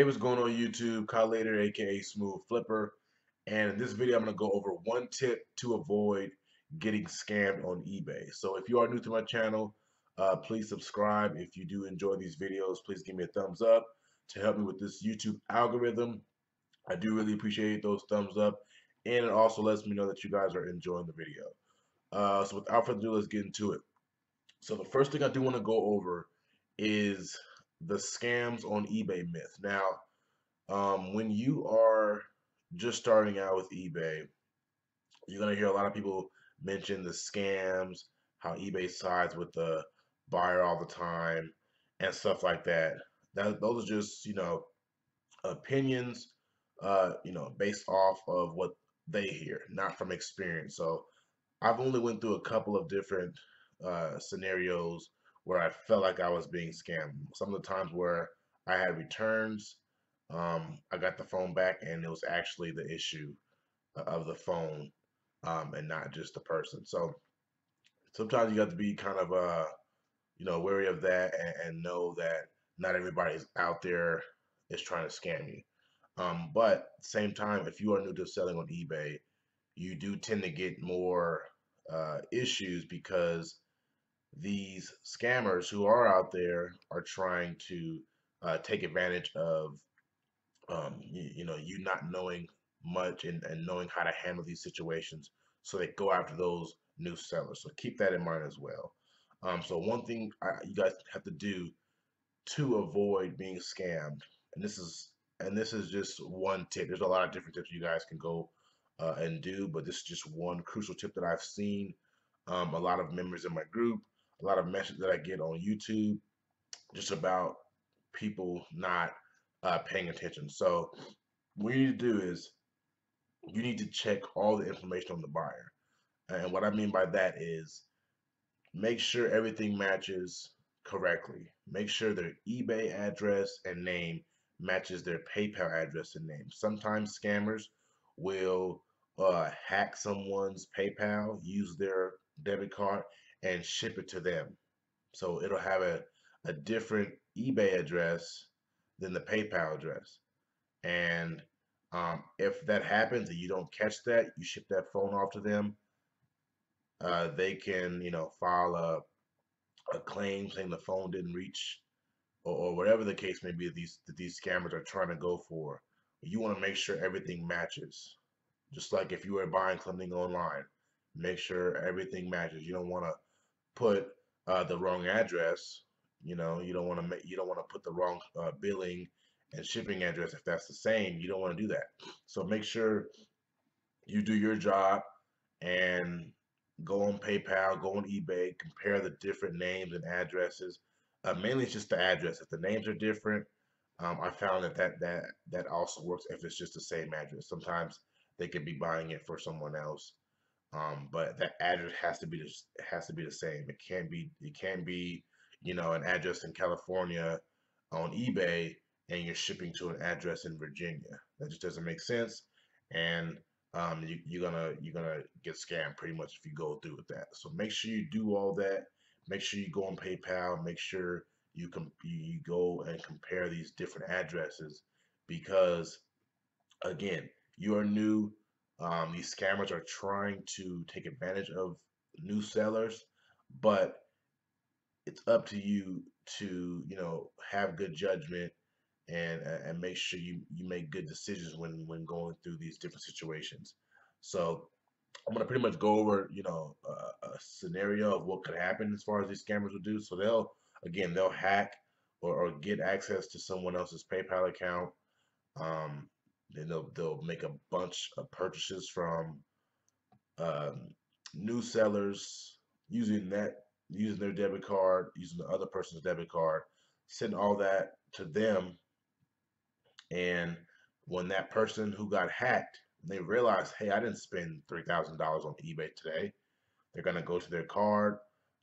Hey, what's going on YouTube? Khallid AKA Smoove Flipper. And in this video, I'm going to go over one tip to avoid getting scammed on eBay. So if you are new to my channel, please subscribe. If you do enjoy these videos, please give me a thumbs up to help me with this YouTube algorithm. I do really appreciate those thumbs up. And it also lets me know that you guys are enjoying the video. So without further ado, let's get into it. So the first thing I do want to go over is the scams on eBay myth. Now, when you are just starting out with eBay, you're gonna hear a lot of people mention the scams, how eBay sides with the buyer all the time, and stuff like that. Those are just opinions, based off of what they hear, not from experience. So I've only went through a couple of different scenarios where I felt like I was being scammed. Some of the times where I had returns, I got the phone back and it was actually the issue of the phone, and not just the person. So sometimes you got to be kind of wary of that and know that not everybody's out there is trying to scam you. But at the same time, if you are new to selling on eBay, you do tend to get more issues because these scammers who are out there are trying to take advantage of you not knowing much and knowing how to handle these situations. So they go after those new sellers. So keep that in mind as well. So one thing you guys have to do to avoid being scammed, and this is just one tip. There's a lot of different tips you guys can go and do, but this is just one crucial tip that I've seen a lot of members in my group, a lot of messages that I get on YouTube, just about people not paying attention. So what you need to do is you need to check all the information on the buyer. And what I mean by that is make sure everything matches correctly. Make sure their eBay address and name matches their PayPal address and name. Sometimes scammers will hack someone's PayPal, use their debit card, and ship it to them. So it'll have a different eBay address than the PayPal address. And if that happens and you don't catch that, you ship that phone off to them, they can, file a claim saying the phone didn't reach, or whatever the case may be that these scammers are trying to go for. You want to make sure everything matches. Just like if you were buying something online, make sure everything matches. You don't want to put the wrong address. You don't want to put the wrong billing and shipping address if that's the same. You don't want to do that. So make sure you do your job and go on PayPal, go on eBay, compare the different names and addresses. Mainly it's just the address. If the names are different, I found that also works if it's just the same address. Sometimes they could be buying it for someone else, but that address has to be the same. It can't be an address in California on eBay and you're shipping to an address in Virginia. That just doesn't make sense, and you're gonna get scammed pretty much if you go through with that. So make sure you do all that. Make sure you go on PayPal. Make sure you go and compare these different addresses because again, you are new. These scammers are trying to take advantage of new sellers, but it's up to you to have good judgment and make sure you make good decisions when going through these different situations. So I'm gonna pretty much go over a scenario of what could happen as far as these scammers will do. So they'll hack or get access to someone else's PayPal account. Um, then they'll make a bunch of purchases from um, new sellers using their debit card, using the other person's debit card, send all that to them, and when that person who got hacked, they realize, hey, I didn't spend $3,000 on eBay today. They're gonna go to their card,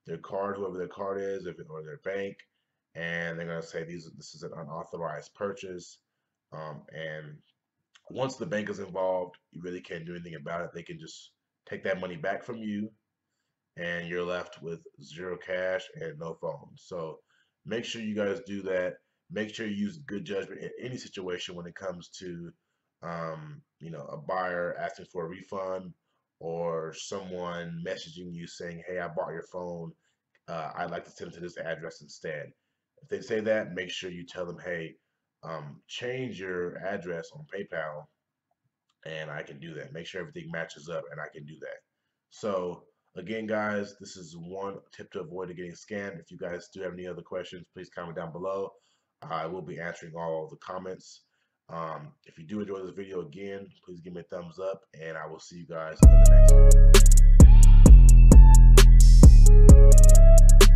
whoever their card is, or their bank, and they're gonna say this is an unauthorized purchase. And once the bank is involved, you really can't do anything about it. They can just take that money back from you, and you're left with zero cash and no phone. So make sure you guys do that. make sure you use good judgment in any situation when it comes to, a buyer asking for a refund or someone messaging you saying, "Hey, I bought your phone. I'd like to send it to this address instead." If they say that, make sure you tell them, "Hey, change your address on PayPal and I can do that. Make sure everything matches up and I can do that." So again, guys, this is one tip to avoid getting scammed. If you guys do have any other questions, please comment down below. I will be answering all of the comments. If you do enjoy this video, again, please give me a thumbs up and I will see you guys in the next one.